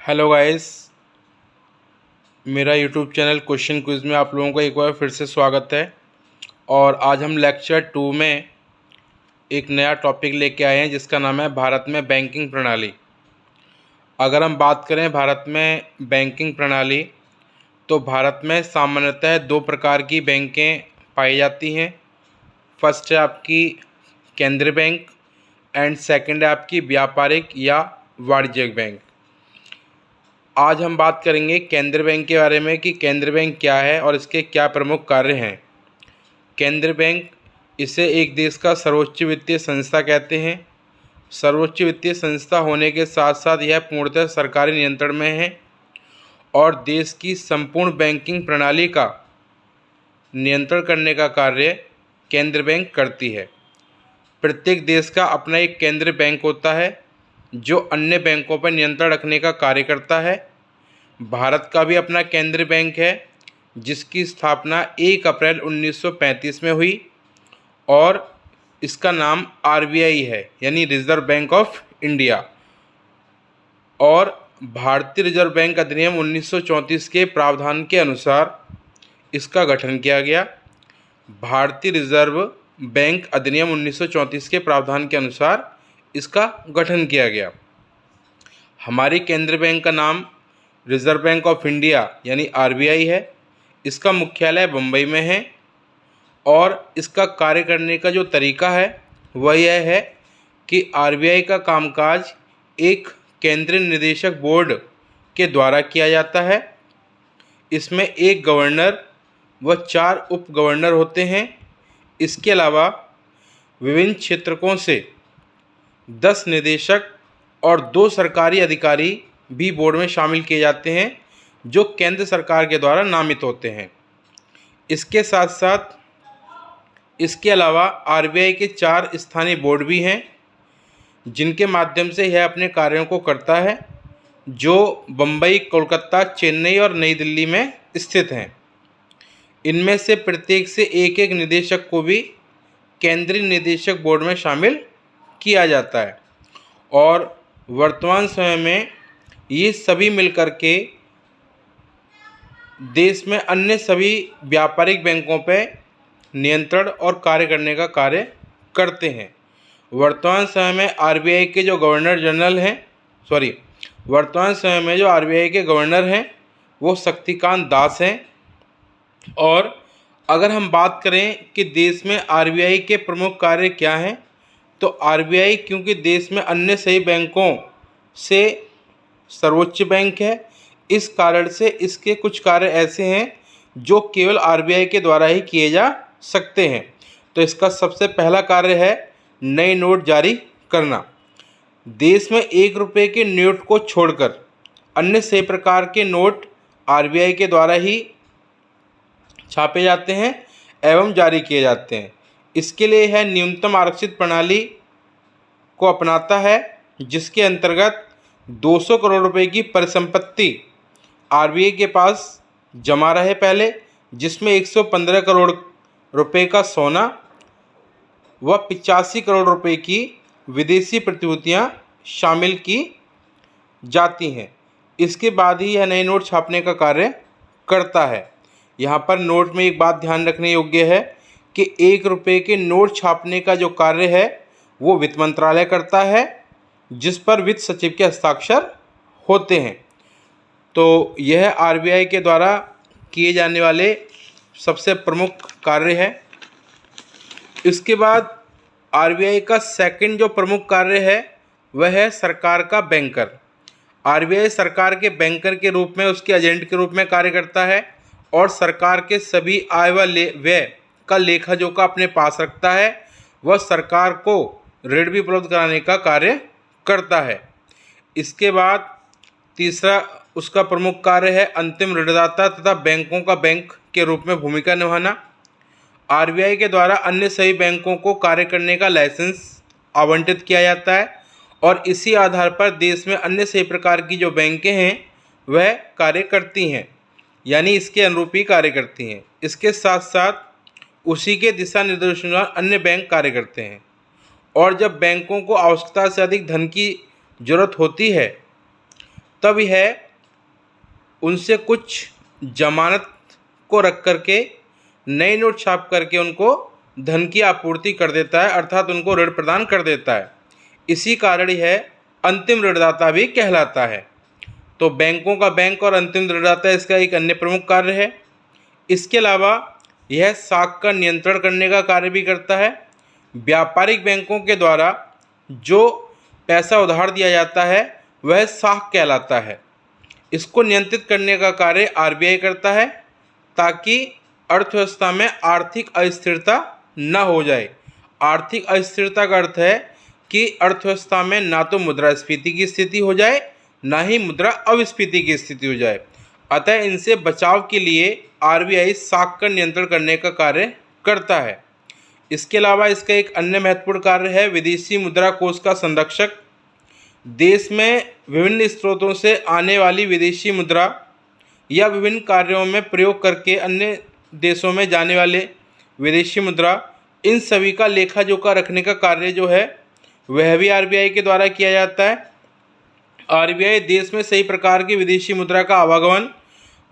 Hello guys, मेरा YouTube channel question quiz में आप लोगों का एक बार फिर से स्वागत है। और आज हम लेक्चर 2 में एक नया टॉपिक लेके आए हैं जिसका नाम है भारत में बैंकिंग प्रणाली। अगर हम बात करें भारत में बैंकिंग प्रणाली, तो भारत में सामान्यतः दो प्रकार की बैंकें पाई जाती हैं। फर्स्ट है आपकी केंद्रीय बैंक एंड सेकंड है आपकी व्यापारिक या वाणिज्यिक बैंक। आज हम बात करेंगे केंद्रीय बैंक के बारे में कि केंद्रीय बैंक क्या है और इसके क्या प्रमुख कार्य हैं। केंद्रीय बैंक, इसे एक देश का सर्वोच्च वित्तीय संस्था कहते हैं। सर्वोच्च वित्तीय संस्था होने के साथ साथ यह पूर्णतः सरकारी नियंत्रण में है और देश की संपूर्ण बैंकिंग प्रणाली का नियंत्रण करने का कार्य केंद्रीय बैंक करती है। प्रत्येक देश का अपना एक केंद्रीय बैंक होता है जो अन्य बैंकों पर नियंत्रण रखने का कार्य करता है। भारत का भी अपना केंद्रीय बैंक है जिसकी स्थापना 1 अप्रैल 1935 में हुई और इसका नाम आरबीआई है, यानी रिजर्व बैंक ऑफ इंडिया। और भारतीय रिजर्व बैंक अधिनियम 1934 के प्रावधान के अनुसार इसका गठन किया गया। भारतीय रिजर्व बैंक अधिनियम 1934 के प्रावधान के अनुसार इसका गठन किया गया। हमारे केंद्रीय बैंक का नाम रिजर्व बैंक ऑफ इंडिया यानी आरबीआई है। इसका मुख्यालय बम्बई में है और इसका कार्य करने का जो तरीका है वह यह है कि आरबीआई का कामकाज एक केंद्रीय निदेशक बोर्ड के द्वारा किया जाता है। इसमें एक गवर्नर व 4 उप गवर्नर होते हैं। इसके अलावा विभिन्न क्षेत्रकों से 10 निदेशक और 2 सरकारी अधिकारी भी बोर्ड में शामिल किए जाते हैं जो केंद्र सरकार के द्वारा नामित होते हैं। इसके साथ साथ इसके अलावा आरबीआई के 4 स्थानीय बोर्ड भी हैं जिनके माध्यम से यह अपने कार्यों को करता है, जो बम्बई, कोलकाता, चेन्नई और नई दिल्ली में स्थित हैं। इनमें से प्रत्येक से एक एक निदेशक को भी केंद्रीय निदेशक बोर्ड में शामिल किया जाता है। और वर्तमान समय में ये सभी मिलकर के देश में अन्य सभी व्यापारिक बैंकों पर नियंत्रण और कार्य करने का कार्य करते हैं। वर्तमान समय में आरबीआई के जो गवर्नर जनरल हैं वर्तमान समय में जो आरबीआई के गवर्नर हैं वो शक्तिकांत दास हैं। और अगर हम बात करें कि देश में आरबीआई के प्रमुख कार्य क्या हैं, तो आरबीआई क्योंकि देश में अन्य सभी बैंकों से सर्वोच्च बैंक है, इस कारण से इसके कुछ कार्य ऐसे हैं जो केवल आरबीआई के द्वारा ही किए जा सकते हैं। तो इसका सबसे पहला कार्य है नए नोट जारी करना। देश में 1 रुपये के नोट को छोड़कर अन्य सभी प्रकार के नोट आरबीआई के द्वारा ही छापे जाते हैं एवं जारी किए जाते हैं। इसके लिए यह न्यूनतम आरक्षित प्रणाली को अपनाता है जिसके अंतर्गत 200 करोड़ रुपए की परिसंपत्ति आरबीआई के पास जमा रहे पहले, जिसमें 115 करोड़ रुपए का सोना व 85 करोड़ रुपए की विदेशी प्रतिभूतियां शामिल की जाती हैं। इसके बाद ही यह नए नोट छापने का कार्य करता है। यहाँ पर नोट में एक बात ध्यान रखने योग्य है कि 1 रुपये के नोट छापने का जो कार्य है वो वित्त मंत्रालय करता है, जिस पर वित्त सचिव के हस्ताक्षर होते हैं। तो यह आरबीआई के द्वारा किए जाने वाले सबसे प्रमुख कार्य है। इसके बाद आरबीआई का सेकंड जो प्रमुख कार्य है वह है सरकार का बैंकर। आरबीआई सरकार के बैंकर के रूप में, उसके एजेंट के रूप में कार्य करता है और सरकार के सभी आय व व्यय का लेखा जोखा अपने पास रखता है। वह सरकार को ऋण भी उपलब्ध कराने का कार्य करता है। इसके बाद तीसरा उसका प्रमुख कार्य है अंतिम ऋणदाता तथा बैंकों का बैंक के रूप में भूमिका निभाना। आरबीआई के द्वारा अन्य सभी बैंकों को कार्य करने का लाइसेंस आवंटित किया जाता है और इसी आधार पर देश में अन्य सभी प्रकार की जो बैंकें हैं वह कार्य करती हैं, यानी इसके अनुरूप ही कार्य करती हैं। इसके साथ साथ उसी के दिशा निर्देशों अन्य बैंक कार्य करते हैं। और जब बैंकों को आवश्यकता से अधिक धन की जरूरत होती है तब यह उनसे कुछ जमानत को रख करके नए नोट छाप करके उनको धन की आपूर्ति कर देता है, अर्थात उनको ऋण प्रदान कर देता है। इसी कारण यह अंतिम ऋणदाता भी कहलाता है। तो बैंकों का बैंक और अंतिम ऋणदाता इसका एक अन्य प्रमुख कार्य है। इसके अलावा यह साख का नियंत्रण करने का कार्य भी करता है। व्यापारिक बैंकों के द्वारा जो पैसा उधार दिया जाता है वह साख कहलाता है। इसको नियंत्रित करने का कार्य आरबीआई करता है ताकि अर्थव्यवस्था में आर्थिक अस्थिरता न हो जाए। आर्थिक अस्थिरता का अर्थ है कि अर्थव्यवस्था में ना तो मुद्रास्फीति की स्थिति हो जाए, ना ही मुद्रा अपस्फीति की स्थिति हो जाए। अतः इनसे बचाव के लिए आरबीआई साख का नियंत्रण करने का कार्य करता है। इसके अलावा इसका एक अन्य महत्वपूर्ण कार्य है विदेशी मुद्रा कोष का संरक्षक। देश में विभिन्न स्रोतों से आने वाली विदेशी मुद्रा या विभिन्न कार्यों में प्रयोग करके अन्य देशों में जाने वाले विदेशी मुद्रा, इन सभी का लेखा जोखा रखने का कार्य जो है वह भी आरबीआई के द्वारा किया जाता है। आरबीआई देश में सही प्रकार की विदेशी मुद्रा का आवागमन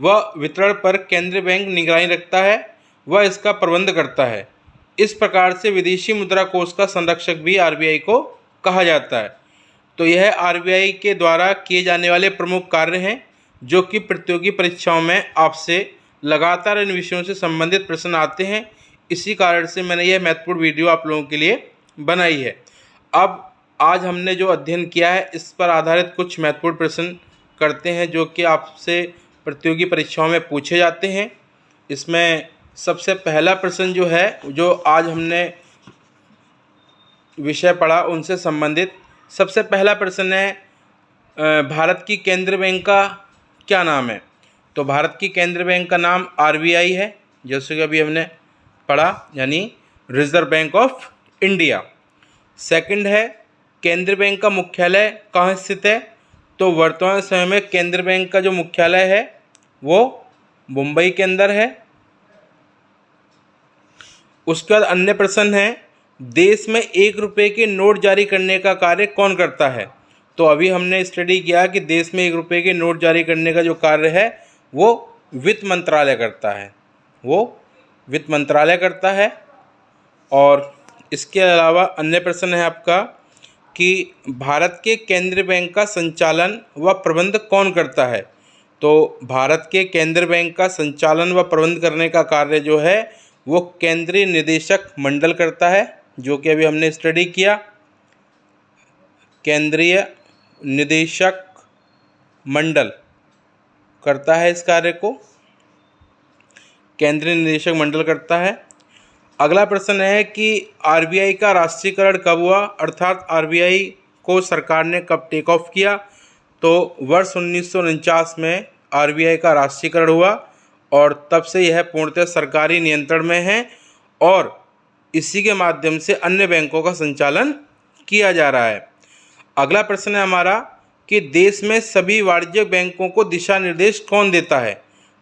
व वितरण पर केंद्रीय बैंक निगरानी रखता है, वह इसका प्रबंध करता है। इस प्रकार से विदेशी मुद्रा कोष का संरक्षक भी आरबीआई को कहा जाता है। तो यह आरबीआई के द्वारा किए जाने वाले प्रमुख कार्य हैं जो कि प्रतियोगी परीक्षाओं में आपसे लगातार इन विषयों से संबंधित प्रश्न आते हैं। इसी कारण से मैंने यह महत्वपूर्ण वीडियो आप लोगों के लिए बनाई है। अब आज हमने जो अध्ययन किया है इस पर आधारित कुछ महत्वपूर्ण प्रश्न करते हैं जो कि आपसे प्रतियोगी परीक्षाओं में पूछे जाते हैं। इसमें सबसे पहला प्रश्न जो है, जो आज हमने विषय पढ़ा उनसे संबंधित सबसे पहला प्रश्न है, भारत की केंद्रीय बैंक का क्या नाम है? तो भारत की केंद्रीय बैंक का नाम आरबीआई है, जैसे कि अभी हमने पढ़ा, यानी reserve bank of India. Second है, केंद्रीय बैंक का मुख्यालय कहाँ स्थित है? तो वर्तमान समय में केंद्रीय बैंक का जो मुख्यालय है वो मुंबई के अंदर है। उसके बाद अन्य प्रश्न है, देश में 1 रुपये के नोट जारी करने का कार्य कौन करता है? तो अभी हमने स्टडी किया कि देश में 1 रुपये के नोट जारी करने का जो कार्य है वो वित्त मंत्रालय करता है, वो वित्त मंत्रालय करता है। और इसके अलावा अन्य प्रश्न है आपका कि भारत के केंद्रीय बैंक का संचालन व प्रबंध कौन करता है? तो भारत के केंद्रीय बैंक का संचालन व प्रबंध करने का कार्य जो है वो केंद्रीय निदेशक मंडल करता है, जो कि अभी हमने स्टडी किया। केंद्रीय निदेशक मंडल करता है इस कार्य को, केंद्रीय निदेशक मंडल करता है। अगला प्रश्न है कि आरबीआई का राष्ट्रीयकरण कब हुआ, अर्थात आरबीआई को सरकार ने कब टेक ऑफ किया? तो वर्ष 1949 में आरबीआई का राष्ट्रीयकरण हुआ और तब से यह पूर्णतः सरकारी नियंत्रण में है और इसी के माध्यम से अन्य बैंकों का संचालन किया जा रहा है। अगला प्रश्न है हमारा कि देश में सभी वाणिज्यिक बैंकों को दिशा निर्देश कौन देता है?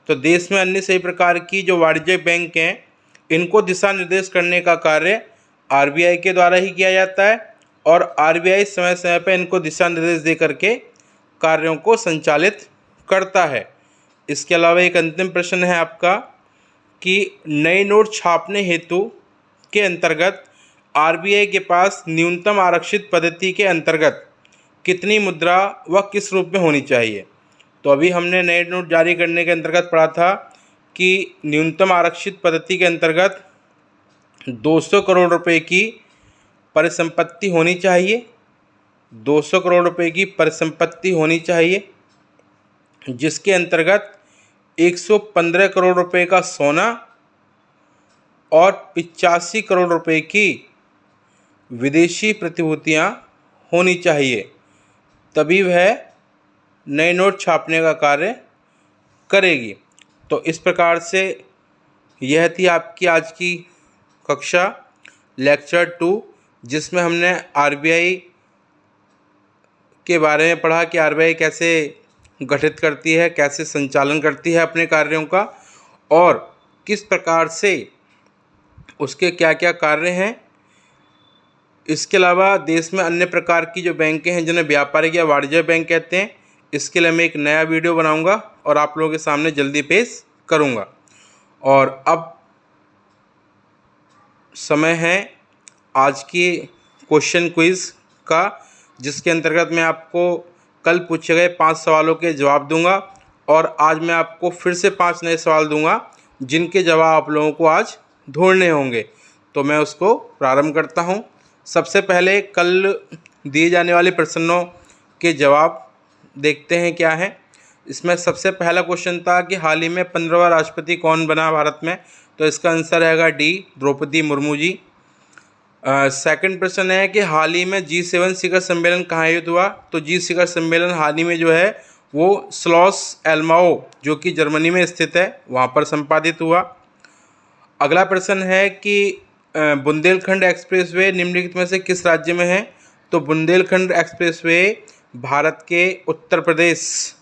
तो देश में अन्य सभी प्रकार की जो वाणिज्यिक बैंक हैं इनको दिशा निर्देश करने का कार्य आरबीआई के द्वारा ही किया जाता है और आरबीआई समय समय पर इनको दिशा निर्देश दे करके कार्यों को संचालित करता है। इसके अलावा एक अंतिम प्रश्न है आपका कि नए नोट छापने हेतु के अंतर्गत आरबीआई के पास न्यूनतम आरक्षित पद्धति के अंतर्गत कितनी मुद्रा व किस रूप में होनी चाहिए? तो अभी हमने नए नोट जारी करने के अंतर्गत पढ़ा था कि न्यूनतम आरक्षित पद्धति के अंतर्गत 200 करोड़ रुपए की परिसंपत्ति होनी चाहिए, 200 करोड़ रुपए की परिसंपत्ति होनी चाहिए, जिसके अंतर्गत 115 करोड़ रुपए का सोना और 85 करोड़ रुपए की विदेशी प्रतिभूतियाँ होनी चाहिए, तभी वह नए नोट छापने का कार्य करेगी। तो इस प्रकार से यह थी आपकी आज की कक्षा लेक्चर 2, जिसमें हमने आरबीआई के बारे में पढ़ा कि आरबीआई कैसे गठित करती है, कैसे संचालन करती है अपने कार्यों का और किस प्रकार से उसके क्या क्या कार्य हैं। इसके अलावा देश में अन्य प्रकार की जो बैंकें हैं जिन्हें व्यापारिक या वाणिज्यिक बैंक कहते हैं, इसके लिए मैं एक नया वीडियो बनाऊंगा और आप लोगों के सामने जल्दी पेश करूंगा। और अब समय है आज की क्वेश्चन क्विज़ का, जिसके अंतर्गत मैं आपको कल पूछे गए 5 सवालों के जवाब दूंगा और आज मैं आपको फिर से 5 नए सवाल दूंगा जिनके जवाब आप लोगों को आज ढूंढने होंगे। तो मैं उसको प्रारंभ करता हूं। सबसे पहले कल दिए जाने वाले प्रश्नों के जवाब देखते हैं क्या है। इसमें सबसे पहला क्वेश्चन था कि हाल ही में 15वां राष्ट्रपति कौन बना भारत में, तो इसका आंसर रहेगा डी, द्रौपदी मुर्मू जी। सेकंड प्रश्न है कि हाल ही में G7 शिखर सम्मेलन कहाँ आयोजित हुआ, तो जी शिखर सम्मेलन हाल ही में जो है वो स्लॉस एल्माओ जो कि जर्मनी में स्थित है वहाँ पर संपादित हुआ। अगला प्रश्न है कि बुंदेलखंड एक्सप्रेसवे निम्नलिखित में से किस राज्य में है, तो बुंदेलखंड एक्सप्रेसवे भारत के उत्तर प्रदेश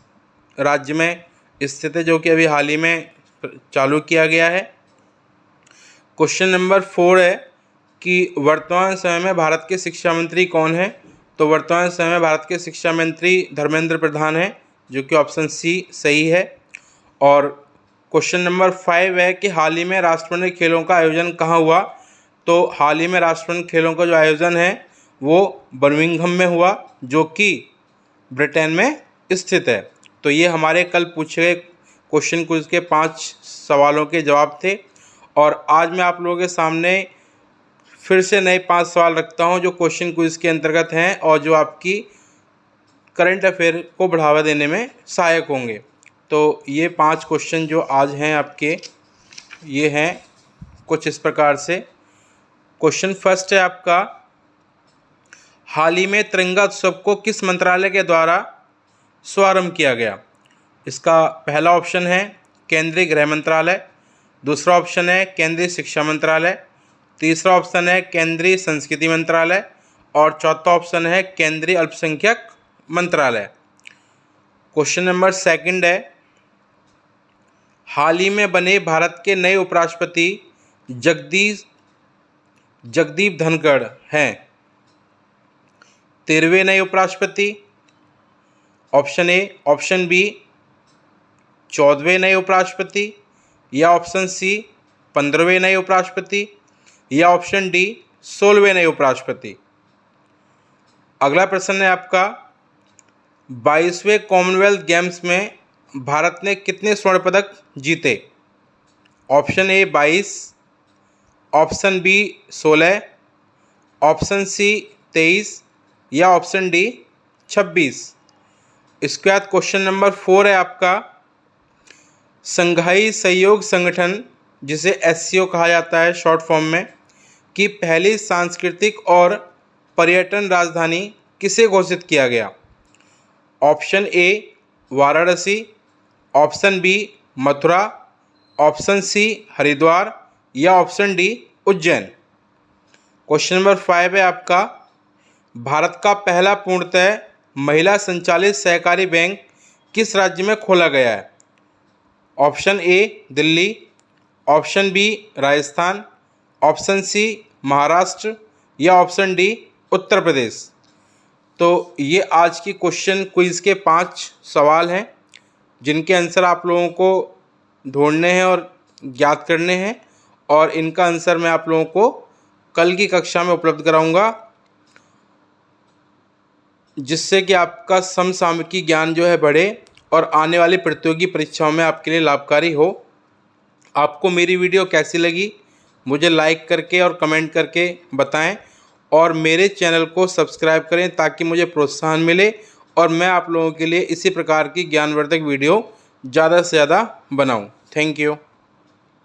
राज्य में स्थित है, जो कि अभी हाल ही में चालू किया गया है। क्वेश्चन नंबर 4 है कि वर्तमान समय में भारत के शिक्षा मंत्री कौन है, तो वर्तमान समय में भारत के शिक्षा मंत्री धर्मेंद्र प्रधान है, जो कि ऑप्शन सी सही है। और क्वेश्चन नंबर 5 है कि हाल ही में राष्ट्रमंडल खेलों का आयोजन कहाँ हुआ, तो हाल ही में राष्ट्रमंडल खेलों का जो आयोजन है वो बर्मिंघम में हुआ, जो कि ब्रिटेन में स्थित है। तो ये हमारे कल पूछे गए क्वेश्चन क्विज के 5 सवालों के जवाब थे। और आज मैं आप लोगों के सामने फिर से नए 5 सवाल रखता हूं जो क्वेश्चन क्विज के अंतर्गत हैं और जो आपकी करंट अफेयर को बढ़ावा देने में सहायक होंगे। तो ये 5 क्वेश्चन जो आज हैं आपके, ये हैं कुछ इस प्रकार से। क्वेश्चन फर्स्ट है आपका, हाल ही में तिरंगा उत्सव को किस मंत्रालय के द्वारा शुभारंभ किया गया। इसका पहला ऑप्शन है केंद्रीय गृह मंत्रालय, दूसरा ऑप्शन है केंद्रीय शिक्षा मंत्रालय, तीसरा ऑप्शन है केंद्रीय संस्कृति मंत्रालय और चौथा ऑप्शन है केंद्रीय अल्पसंख्यक मंत्रालय। क्वेश्चन नंबर सेकंड है, हाल ही में बने भारत के नए उपराष्ट्रपति जगदीप धनखड़ हैं 13वें नए उपराष्ट्रपति, ऑप्शन ए, ऑप्शन बी 14वें नए उपराष्ट्रपति, या ऑप्शन सी 15वें नए उपराष्ट्रपति, या ऑप्शन डी 16वें नए उपराष्ट्रपति। अगला प्रश्न है आपका, 22वें कॉमनवेल्थ गेम्स में भारत ने कितने स्वर्ण पदक जीते, option A 22, option B 16, option C 23 या ऑप्शन डी 26। इसके बाद क्वेश्चन नंबर 4 है आपका, संघाई सहयोग संगठन जिसे SCO कहा जाता है शॉर्ट फॉर्म में, की पहली सांस्कृतिक और पर्यटन राजधानी किसे घोषित किया गया, option A Varanasi, option B Mathura, option C Haridwar या option D Ujjain. Question number 5 है आपका, भारत का पहला पूर्णतः महिला संचालित सहकारी बैंक किस राज्य में खोला गया है, option A Delhi, option B Rajasthan, option C Maharashtra या ऑप्शन डी उत्तर प्रदेश। तो ये आज की क्वेश्चन क्विज के 5 सवाल हैं जिनके आंसर आप लोगों को ढूंढने हैं और ज्ञात करने हैं, और इनका आंसर मैं आप लोगों को कल की कक्षा में उपलब्ध कराऊंगा, जिससे कि आपका समसामयिकी ज्ञान जो है बढ़े और आने वाली प्रतियोगी परीक्षाओं में आपके लिए लाभकारी हो। आपको मेरी वीडियो कैसी लगी मुझे लाइक करके और कमेंट करके बताएं, और मेरे चैनल को सब्सक्राइब करें ताकि मुझे प्रोत्साहन मिले और मैं आप लोगों के लिए इसी प्रकार की ज्ञानवर्धक वीडियो ज़्यादा से ज़्यादा बनाऊं। Thank you.